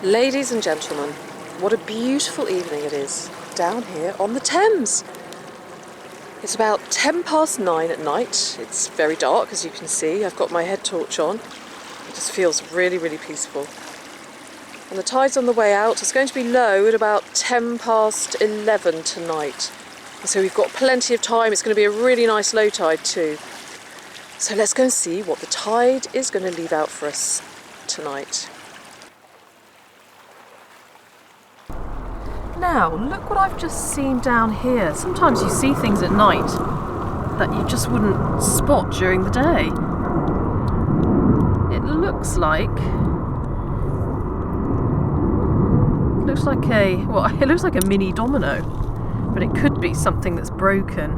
Ladies and gentlemen, what a beautiful evening it is down here on the Thames. It's about 9:10 at night. It's very dark, as you can see. I've got my head torch on. It just feels really, really peaceful. And the tide's on the way out. It's going to be low at about 11:10 tonight. So we've got plenty of time. It's going to be a really nice low tide too. So let's go and see what the tide is going to leave out for us tonight. Now, look what I've just seen down here. Sometimes you see things at night that you just wouldn't spot during the day. It looks like a mini domino, but it could be something that's broken.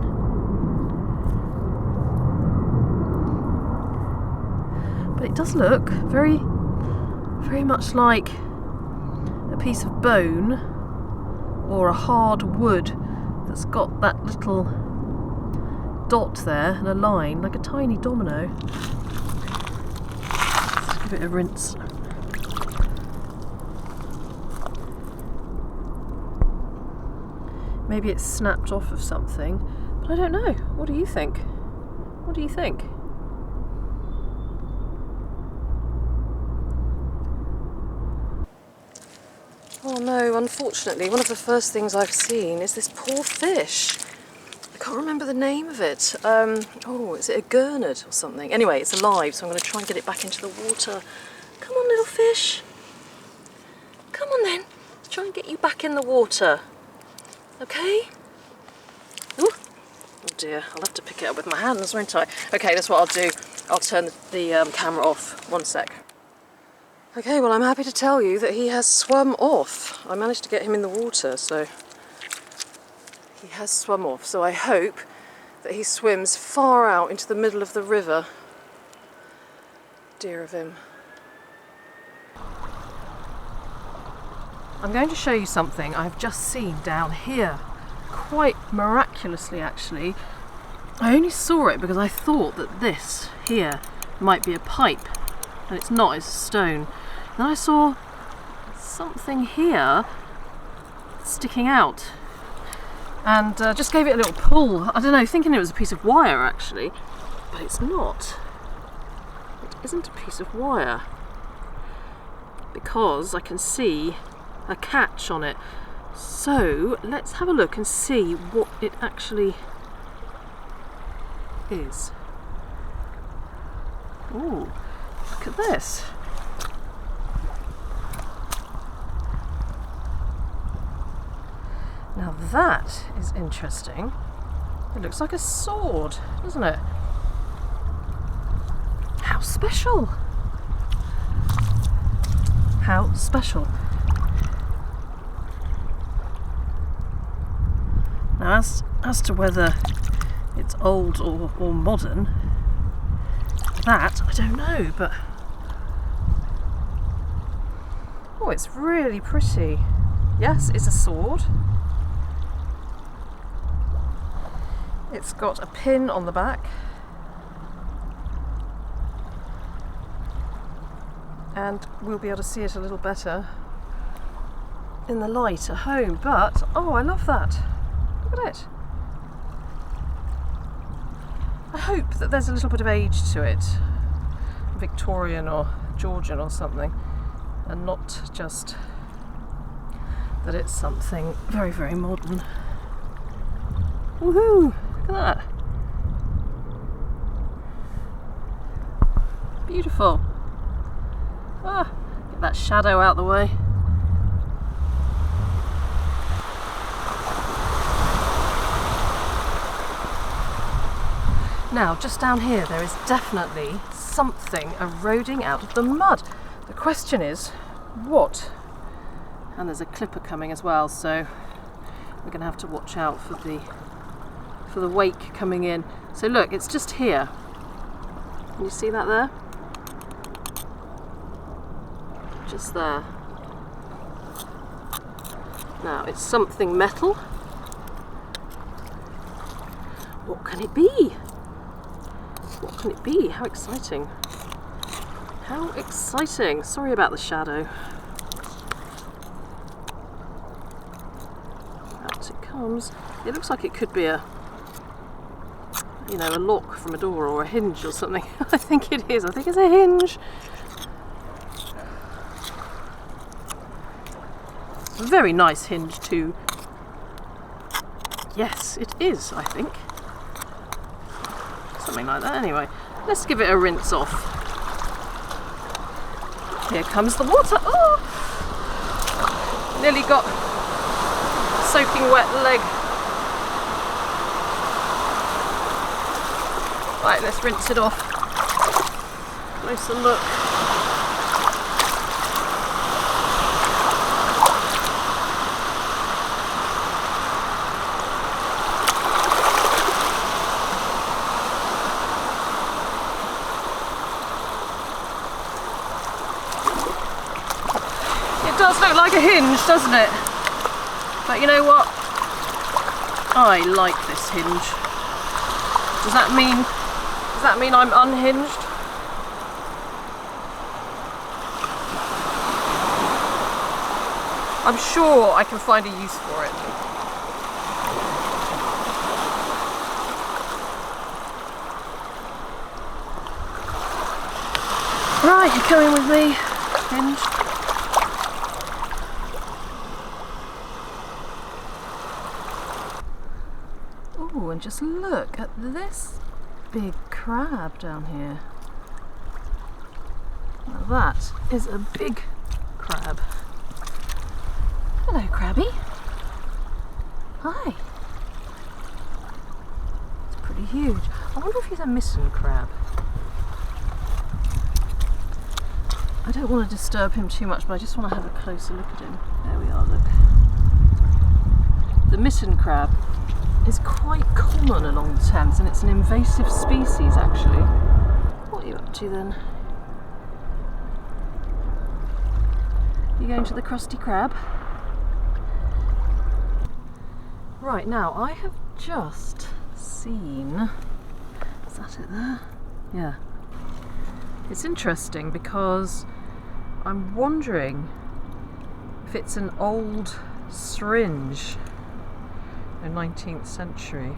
But it does look very, very much like a piece of bone or a hard wood that's got that little dot there and a line, like a tiny domino. Let's give it a rinse. Maybe it's snapped off of something, but I don't know. What do you think? What do you think? Oh no, unfortunately, one of the first things I've seen is this poor fish. I can't remember the name of it. Is it a gurnard or something? Anyway, it's alive, so I'm going to try and get it back into the water. Come on, little fish. Come on then. Let's try and get you back in the water. Okay? Ooh. Oh dear, I'll have to pick it up with my hands, won't I? Okay, that's what I'll do. I'll turn the camera off. One sec. Okay, well, I'm happy to tell you that he has swum off. I managed to get him in the water, so he has swum off. So I hope that he swims far out into the middle of the river. Dear of him. I'm going to show you something I've just seen down here. Quite miraculously, actually. I only saw it because I thought that this here might be a pipe, and it's not, it's a stone. Then I saw something here sticking out and just gave it a little pull. I don't know, thinking it was a piece of wire actually, but it's not. It isn't a piece of wire because I can see a catch on it. So let's have a look and see what it actually is. Ooh, look at this. Now that is interesting. It looks like a sword, doesn't it? How special! How special. Now as to whether it's old or modern, that I don't know, but oh, it's really pretty. Yes, it's a sword. It's got a pin on the back and we'll be able to see it a little better in the light at home, but oh, I love that. Look at it. I hope that there's a little bit of age to it, Victorian or Georgian or something, and not just that it's something very, very modern. Woohoo! Look at that. Beautiful. Get that shadow out the way. Now, just down here, there is definitely something eroding out of the mud. The question is, what? And there's a clipper coming as well, so we're going to have to watch out for the wake coming in. So look, it's just here. Can you see that there? Just there. Now, it's something metal. What can it be? What can it be? How exciting. How exciting. Sorry about the shadow. comes. It looks like it could be a lock from a door or a hinge or something. I think it is. I think it's a hinge. A very nice hinge too. Yes, it is, I think. Something like that. Anyway, let's give it a rinse off. Here comes the water. Oh! Nearly got soaking wet leg. Right, let's rinse it off. Closer look. It does look like a hinge, doesn't it? But you know what? I like this hinge. Does that mean I'm unhinged? I'm sure I can find a use for it. Right, you're coming with me, hinge. Oh, and just look at this big crab down here. Now that is a big crab. Hello, crabby. Hi. It's pretty huge. I wonder if he's a mitten crab. I don't want to disturb him too much, but I just want to have a closer look at him. There we are, look. The mitten crab is quite common along the Thames, and it's an invasive species actually. What are you up to then? You going to the Krusty Krab? Right, now I have just seen, is that it there? Yeah. It's interesting because I'm wondering if it's an old syringe. 19th century.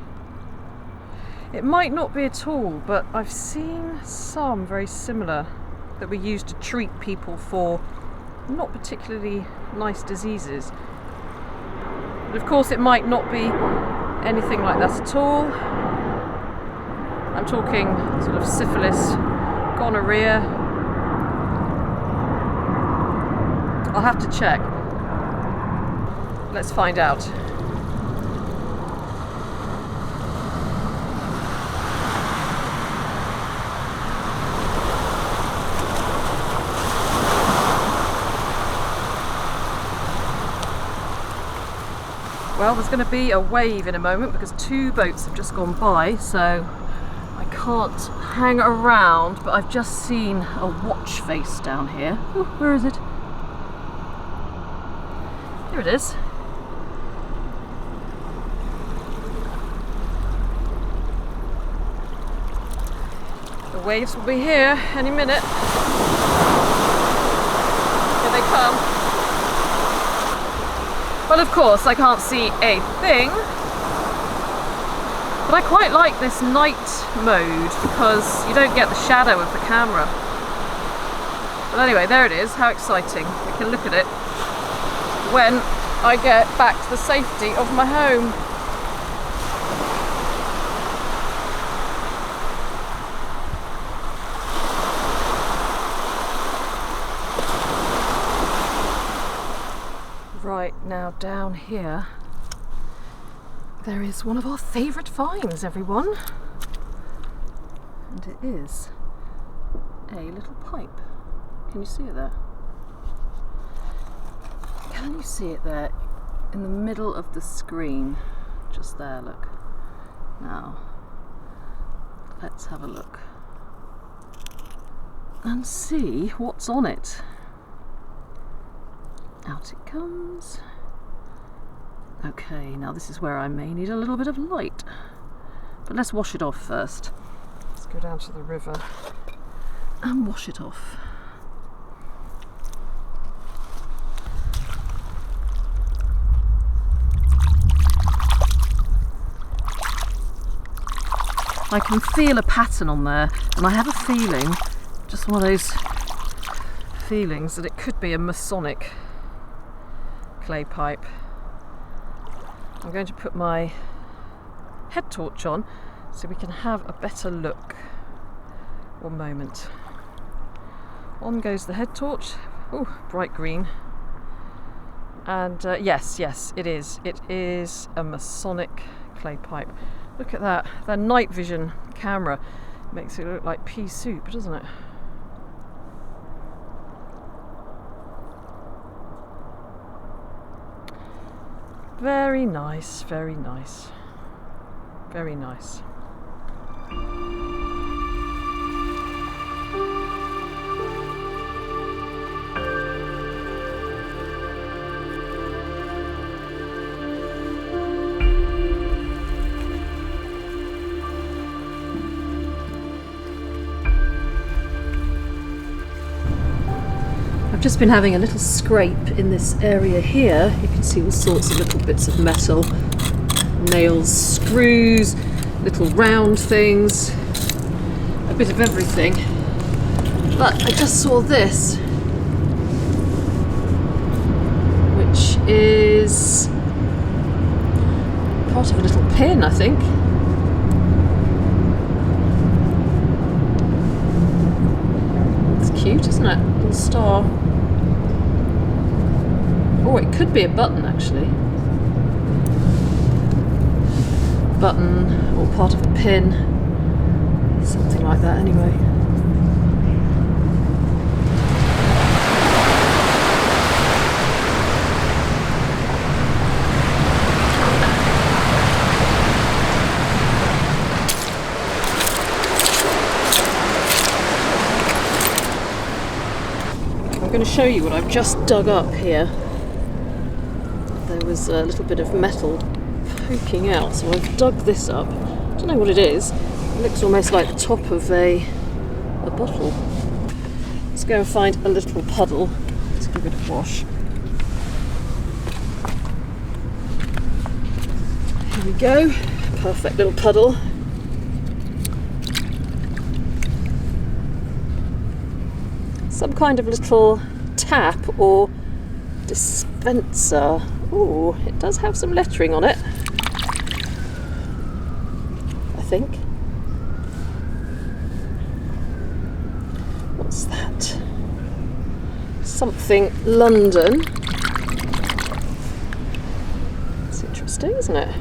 It might not be at all, but I've seen some very similar that were used to treat people for not particularly nice diseases. But of course it might not be anything like that at all. I'm talking sort of syphilis, gonorrhea. I'll have to check. Let's find out. Well, there's going to be a wave in a moment because 2 boats have just gone by, so I can't hang around, but I've just seen a watch face down here. Oh, where is it? Here it is. The waves will be here any minute. Here they come. Well, of course, I can't see a thing, but I quite like this night mode because you don't get the shadow of the camera. But anyway, there it is. How exciting. We can look at it when I get back to the safety of my home. Right, now down here there is one of our favourite finds, everyone. And it is a little pipe. Can you see it there? Can you see it there in the middle of the screen? Just there, look. Now, let's have a look and see what's on it. Out it comes. Okay, now this is where I may need a little bit of light. But let's wash it off first. Let's go down to the river and wash it off. I can feel a pattern on there, and I have a feeling, just one of those feelings, that it could be a Masonic clay pipe. I'm going to put my head torch on so we can have a better look. One moment. On goes the head torch. Oh, bright green. And yes, it is. It is a Masonic clay pipe. Look at that. That night vision camera makes it look like pea soup, doesn't it? Very nice, very nice. Very nice. I've just been having a little scrape in this area here. You can see all sorts of little bits of metal, nails, screws, little round things, a bit of everything. But I just saw this, which is part of a little pin, I think. It's cute, isn't it? Little star. Oh, it could be a button actually. Button or part of a pin. Something like that anyway. I'm going to show you what I've just dug up here. There was a little bit of metal poking out, so I've dug this up. I don't know what it is. It looks almost like the top of a bottle. Let's go and find a little puddle. Let's give it a wash. Here we go. Perfect little puddle. Some kind of little tap or dispenser. Oh, it does have some lettering on it, I think. What's that? Something London. It's interesting, isn't it?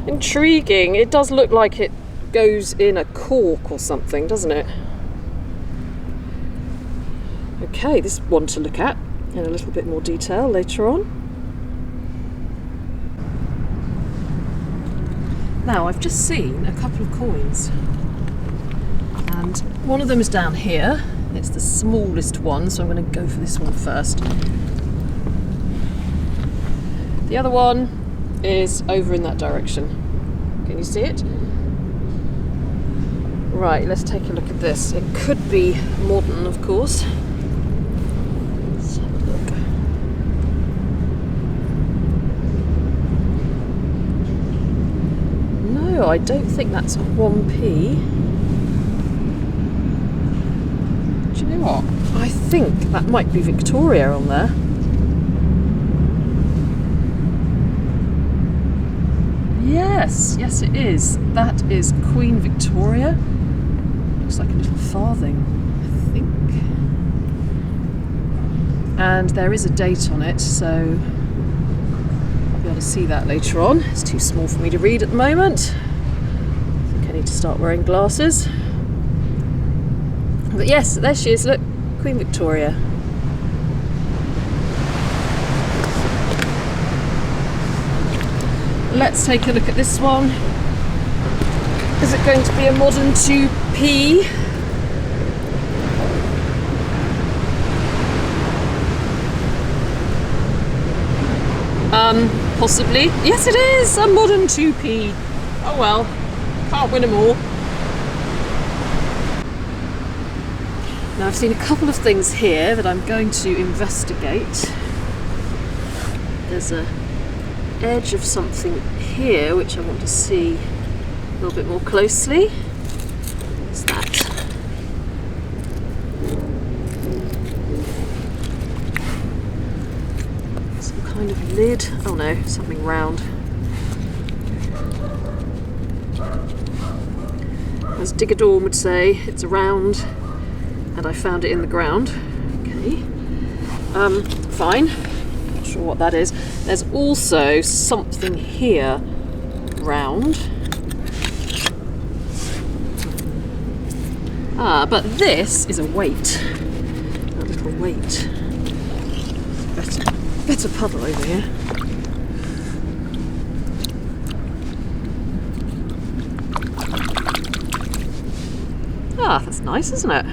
Intriguing. It does look like it goes in a cork or something, doesn't it? Okay, this one to look at in a little bit more detail later on. Now, I've just seen a couple of coins, and one of them is down here. It's the smallest one, so I'm going to go for this one first. The other one is over in that direction. Can you see it? Right, let's take a look at this. It could be modern, of course. Let's have a look. No, I don't think that's a 1p. Do you know what? I think that might be Victoria on there. Yes it is. That is Queen Victoria. Looks like a little farthing, I think. And there is a date on it, so I'll be able to see that later on. It's too small for me to read at the moment. I think I need to start wearing glasses. But yes, there she is, look, Queen Victoria. Let's take a look at this one. Is it going to be a modern 2p? Possibly. Yes, it is a modern 2p. Oh well, can't win them all. Now I've seen a couple of things here that I'm going to investigate. There's a edge of something here which I want to see a little bit more closely. What's that? Some kind of lid. Oh no, something round. As Digger Dawn would say, it's round and I found it in the ground. Okay. Fine. Not sure what that is. There's also something here round. Ah, but this is a weight. A little weight. Better puddle over here. Ah, that's nice, isn't it?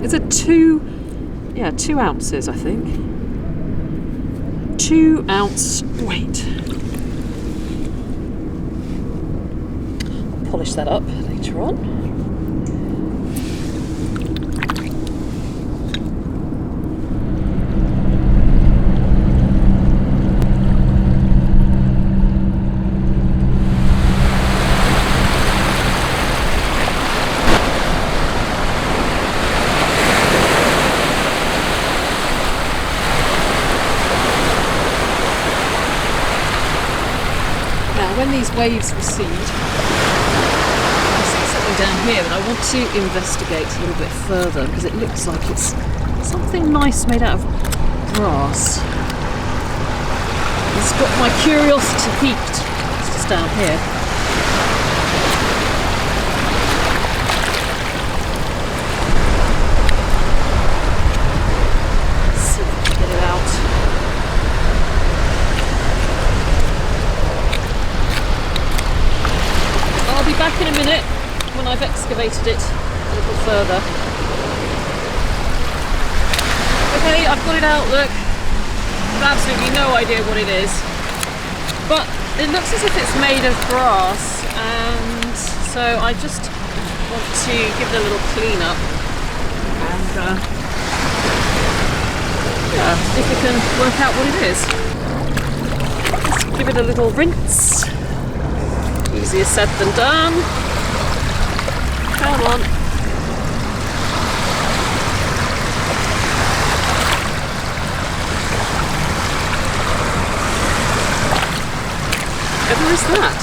It's a 2 ounces, I think. 2 ounce weight. I'll polish that up later on. When these waves recede, I see something down here that I want to investigate a little bit further because it looks like it's something nice made out of grass. It's got my curiosity piqued. It's just down here. Let's see if I can get it out. I'll be back in a minute when I've excavated it a little further. Okay, I've got it out, look. I've absolutely no idea what it is. But it looks as if it's made of grass, and so I just want to give it a little clean up and yeah, see if we can work out what it is. Let's give it a little rinse. Easier said than done. Come on. Whatever is that?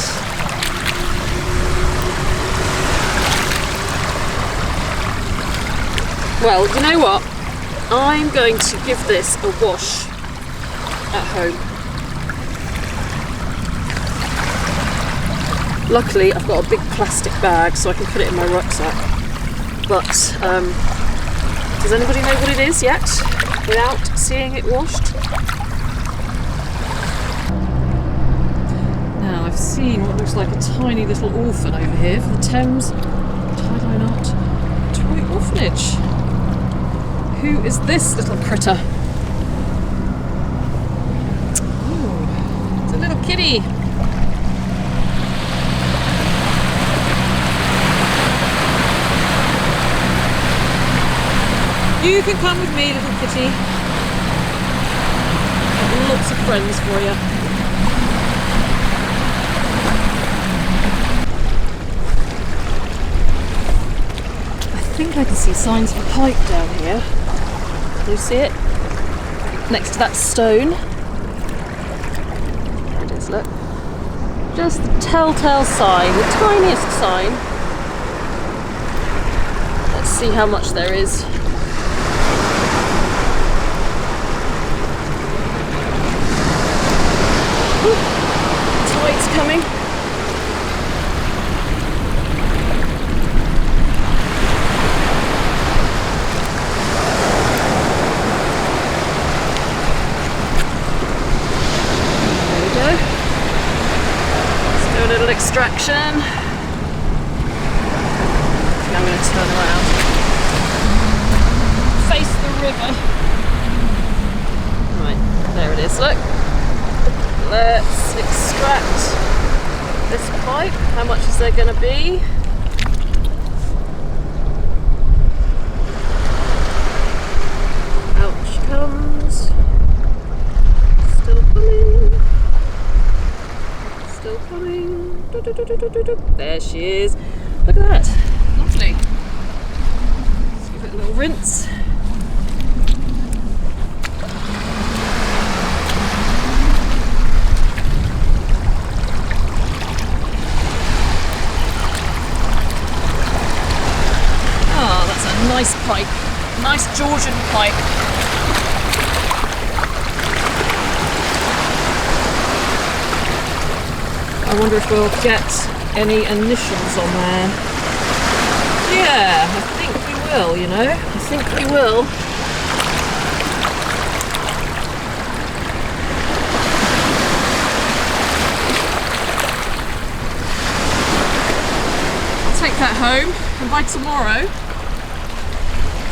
Well, you know what? I'm going to give this a wash at home. Luckily, I've got a big plastic bag so I can put it in my rucksack. But does anybody know what it is yet without seeing it washed? Now, I've seen what looks like a tiny little orphan over here for the Thames Tie-dye Knot Toy Orphanage. Who is this little critter? Ooh, it's a little kitty. You can come with me, little kitty. I've got lots of friends for you. I think I can see signs of a pipe down here. Do you see it? Next to that stone. There it is, look. Just the telltale sign, the tiniest sign. Let's see how much there is. Tide's coming. There we go. Let's do a little extraction. Now I'm going to turn around. Face the river. Right, there it is, look. Let's extract this pipe. How much is there going to be? Out she comes. Still coming. Still coming. There she is. Look at that. Lovely. Let's give it a little rinse. Nice pipe, nice Georgian pipe. I wonder if we'll get any initials on there. Yeah, I think we will, you know. I think we will. I'll take that home, and by tomorrow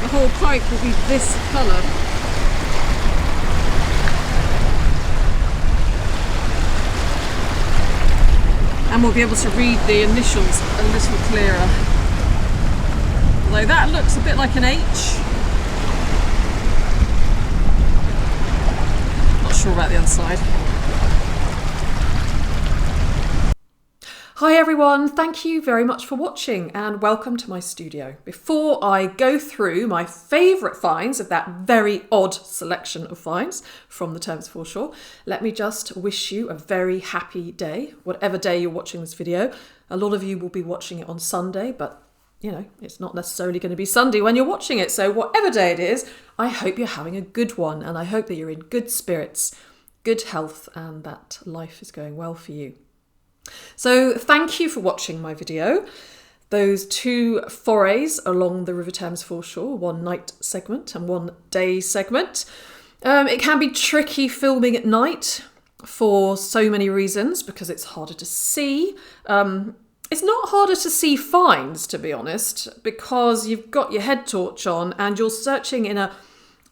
the whole pipe will be this colour. And we'll be able to read the initials a little clearer. Although that looks a bit like an H. Not sure about the other side. Hi everyone, thank you very much for watching and welcome to my studio. Before I go through my favourite finds of that very odd selection of finds from the Thames foreshore, let me just wish you a very happy day, whatever day you're watching this video. A lot of you will be watching it on Sunday, but you know, it's not necessarily going to be Sunday when you're watching it, so whatever day it is, I hope you're having a good one and I hope that you're in good spirits, good health and that life is going well for you. So thank you for watching my video. Those two forays along the River Thames foreshore, one night segment and one day segment. It can be tricky filming at night for so many reasons because it's harder to see. It's not harder to see finds, to be honest, because you've got your head torch on and you're searching in a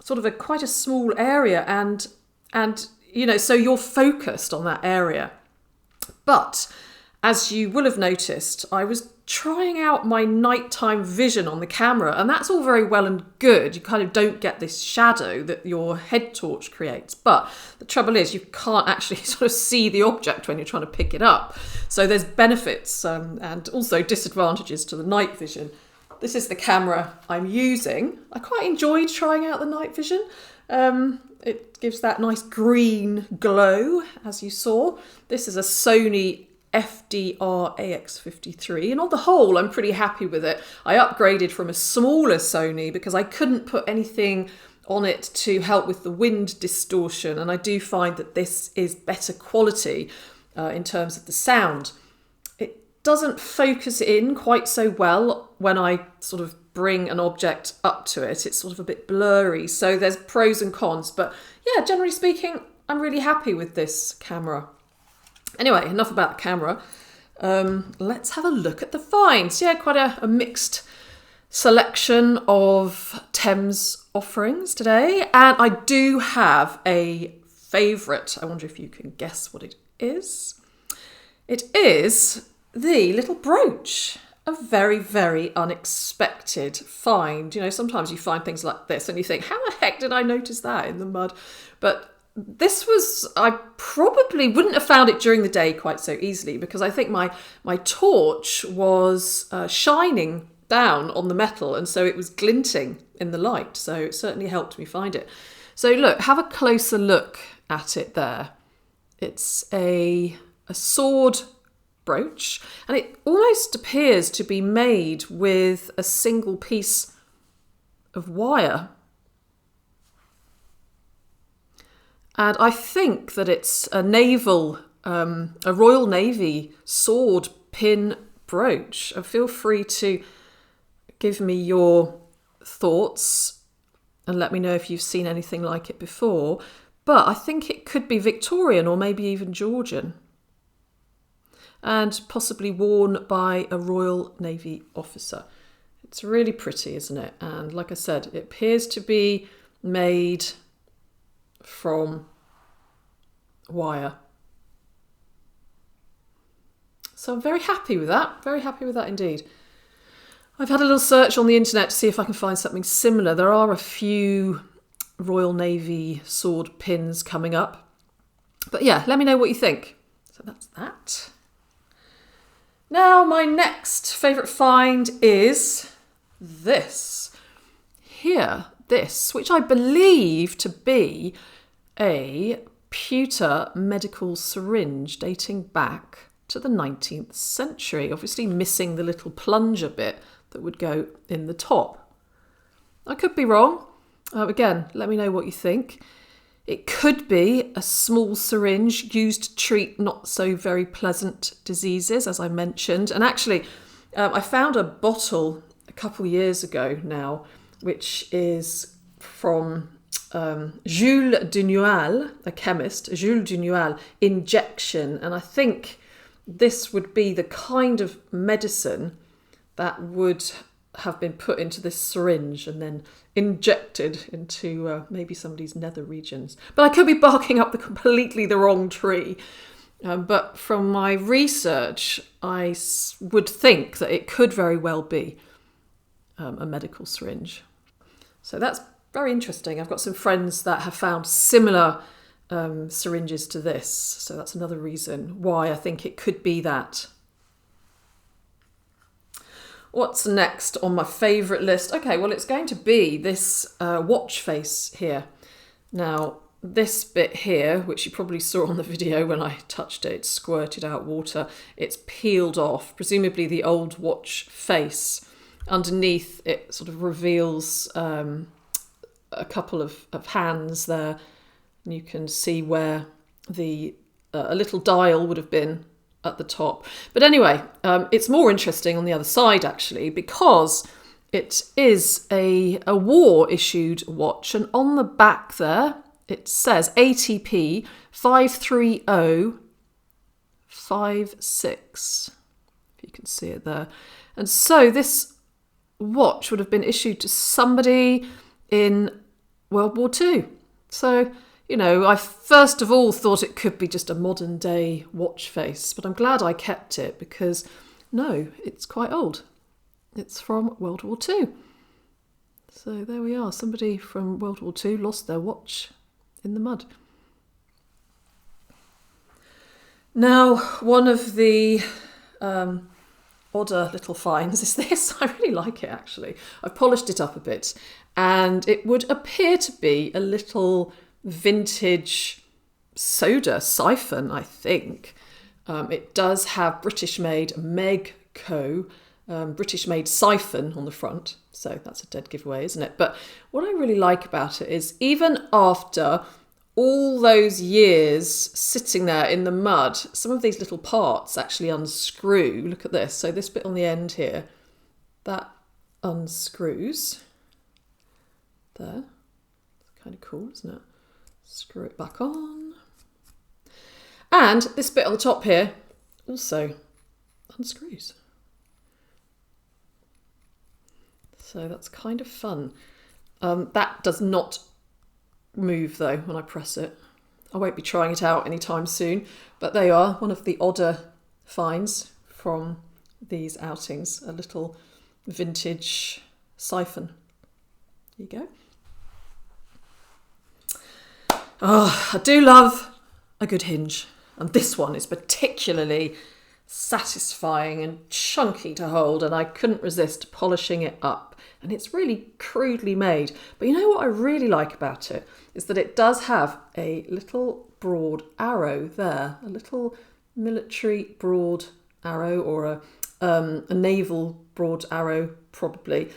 sort of quite a small area and you know, so you're focused on that area. But as you will have noticed, I was trying out my nighttime vision on the camera, and that's all very well and good. You kind of don't get this shadow that your head torch creates. But the trouble is you can't actually sort of see the object when you're trying to pick it up. So there's benefits and also disadvantages to the night vision. This is the camera I'm using. I quite enjoyed trying out the night vision. It gives that nice green glow, as you saw. This is a Sony FDR AX53, and on the whole, I'm pretty happy with it. I upgraded from a smaller Sony because I couldn't put anything on it to help with the wind distortion, and I do find that this is better quality in terms of the sound. It doesn't focus in quite so well when I sort of bring an object up to it. It's sort of a bit blurry, so there's pros and cons, but yeah, generally speaking, I'm really happy with this camera. Anyway, enough about the camera. Let's have a look at the finds. Yeah, quite a mixed selection of Thames offerings today, and I do have a favourite. I wonder if you can guess what it is. It is the little brooch. A very, very unexpected find. You know, sometimes you find things like this and you think, how the heck did I notice that in the mud? But this was, I probably wouldn't have found it during the day quite so easily because I think my torch was shining down on the metal and so it was glinting in the light. So it certainly helped me find it. So look, have a closer look at it there. It's a sword brooch, and it almost appears to be made with a single piece of wire. And I think that it's a Royal Navy sword pin brooch. Feel free to give me your thoughts and let me know if you've seen anything like it before. But I think it could be Victorian or maybe even Georgian, and possibly worn by a Royal Navy officer. It's really pretty, isn't it? And like I said, it appears to be made from wire. So I'm very happy with that. Very happy with that indeed. I've had a little search on the internet to see if I can find something similar. There are a few Royal Navy sword pins coming up. But yeah, let me know what you think. So that's that. Now my next favourite find is this. Here, this, which I believe to be a pewter medical syringe dating back to the 19th century, obviously missing the little plunger bit that would go in the top. I could be wrong. Again, let me know what you think. It could be a small syringe used to treat not so very pleasant diseases, as I mentioned. And actually, I found a bottle a couple years ago now, which is from Jules Dunual, a chemist, Jules Dunual injection. And I think this would be the kind of medicine that would have been put into this syringe and then injected into maybe somebody's nether regions. But I could be barking up completely the wrong tree. But from my research, I would think that it could very well be a medical syringe. So that's very interesting. I've got some friends that have found similar syringes to this. So that's another reason why I think it could be that. What's next on my favourite list? Okay, well, it's going to be this watch face here. Now, this bit here, which you probably saw on the video when I touched it, squirted out water, it's peeled off, presumably the old watch face. Underneath, it sort of reveals a couple of hands there. And you can see where a little dial would have been at the top. But anyway, it's more interesting on the other side, actually, because it is a war issued watch, and on the back there it says ATP 53056, if you can see it there. And so this watch would have been issued to somebody in World War II. So, you know, I first of all thought it could be just a modern day watch face, but I'm glad I kept it because, no, it's quite old. It's from World War II. So there we are. Somebody from World War II lost their watch in the mud. Now, one of the odder little finds is this. I really like it, actually. I've polished it up a bit, and it would appear to be a little vintage soda siphon, I think. It does have British-made Megco, British-made siphon on the front, so that's a dead giveaway, isn't it? But what I really like about it is even after all those years sitting there in the mud, some of these little parts actually unscrew. Look at this. So this bit on the end here, that unscrews. There. It's kind of cool, isn't it? Screw it back on. And this bit on the top here also unscrews. So that's kind of fun. That does not move though when I press it. I won't be trying it out anytime soon, but they are one of the odder finds from these outings. A little vintage siphon. There you go. Oh, I do love a good hinge, and this one is particularly satisfying and chunky to hold, and I couldn't resist polishing it up. And it's really crudely made, but you know what I really like about it is that it does have a little broad arrow there, a little military broad arrow, or a naval broad arrow, probably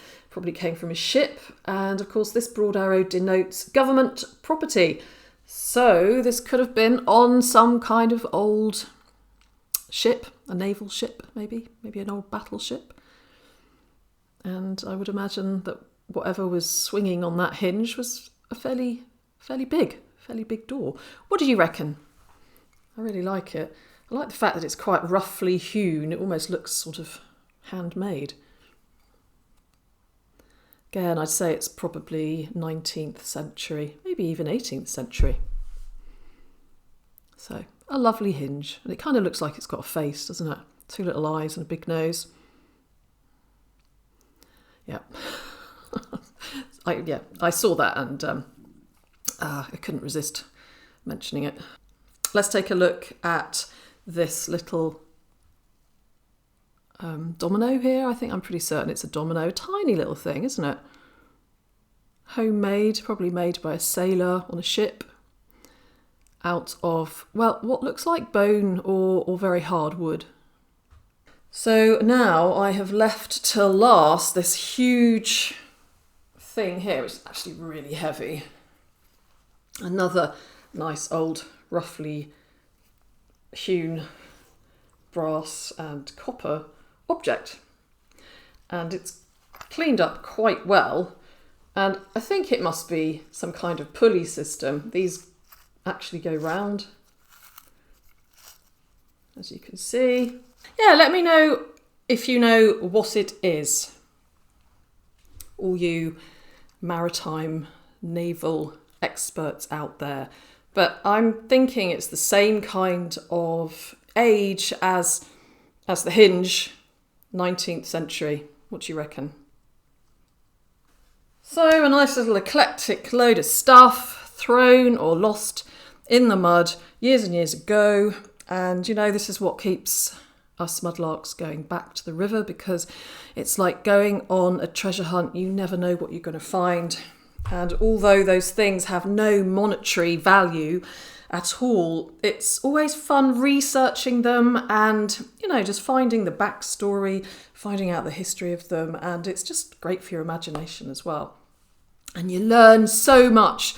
came from a ship. And of course this broad arrow denotes government property. So this could have been on some kind of old ship, a naval ship, maybe an old battleship. And I would imagine that whatever was swinging on that hinge was a fairly big door. What do you reckon? I really like it. I like the fact that it's quite roughly hewn. It almost looks sort of handmade. Again, I'd say it's probably 19th century, maybe even 18th century. So, a lovely hinge. And it kind of looks like it's got a face, doesn't it? 2 little eyes and a big nose. Yeah. I saw that and I couldn't resist mentioning it. Let's take a look at this little domino here. I think I'm pretty certain it's a domino. Tiny little thing, isn't it? Homemade, probably made by a sailor on a ship out of, well, what looks like bone or very hard wood. So now I have left to last this huge thing here, which is actually really heavy. Another nice old, roughly hewn brass and copper object. And it's cleaned up quite well. And I think it must be some kind of pulley system. These actually go round, as you can see. Yeah, let me know if you know what it is. All you maritime naval experts out there. But I'm thinking it's the same kind of age as the hinge, 19th century. What do you reckon? So a nice little eclectic load of stuff thrown or lost in the mud years and years ago. And you know, this is what keeps us mudlarks going back to the river, because it's like going on a treasure hunt. You never know what you're going to find. And although those things have no monetary value at all, it's always fun researching them and, you know, just finding the backstory, finding out the history of them. And it's just great for your imagination as well. And you learn so much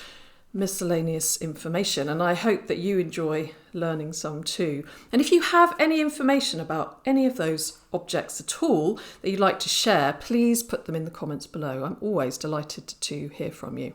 miscellaneous information, and I hope that you enjoy learning some too. And if you have any information about any of those objects at all that you'd like to share, please put them in the comments below. I'm always delighted to hear from you.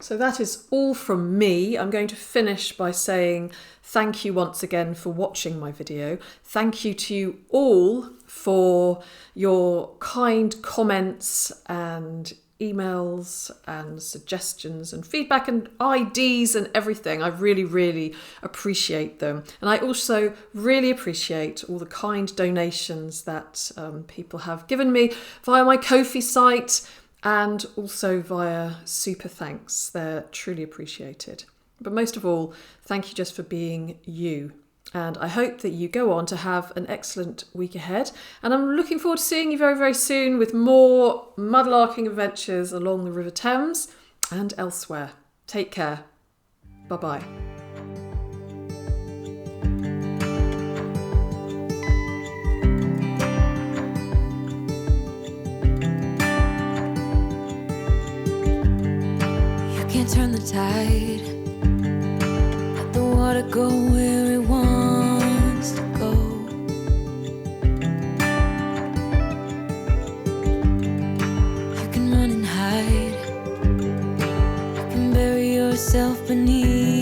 So that is all from me. I'm going to finish by saying thank you once again for watching my video. Thank you to you all for your kind comments and emails and suggestions and feedback and IDs and everything. I really, really appreciate them. And I also really appreciate all the kind donations that people have given me via my Ko-fi site and also via Super Thanks. They're truly appreciated. But most of all, thank you just for being you. And I hope that you go on to have an excellent week ahead. And I'm looking forward to seeing you very, very soon with more mudlarking adventures along the River Thames and elsewhere. Take care. Bye-bye. You can't turn the tide. Let the water go where it wants to go. You can run and hide. You can bury yourself beneath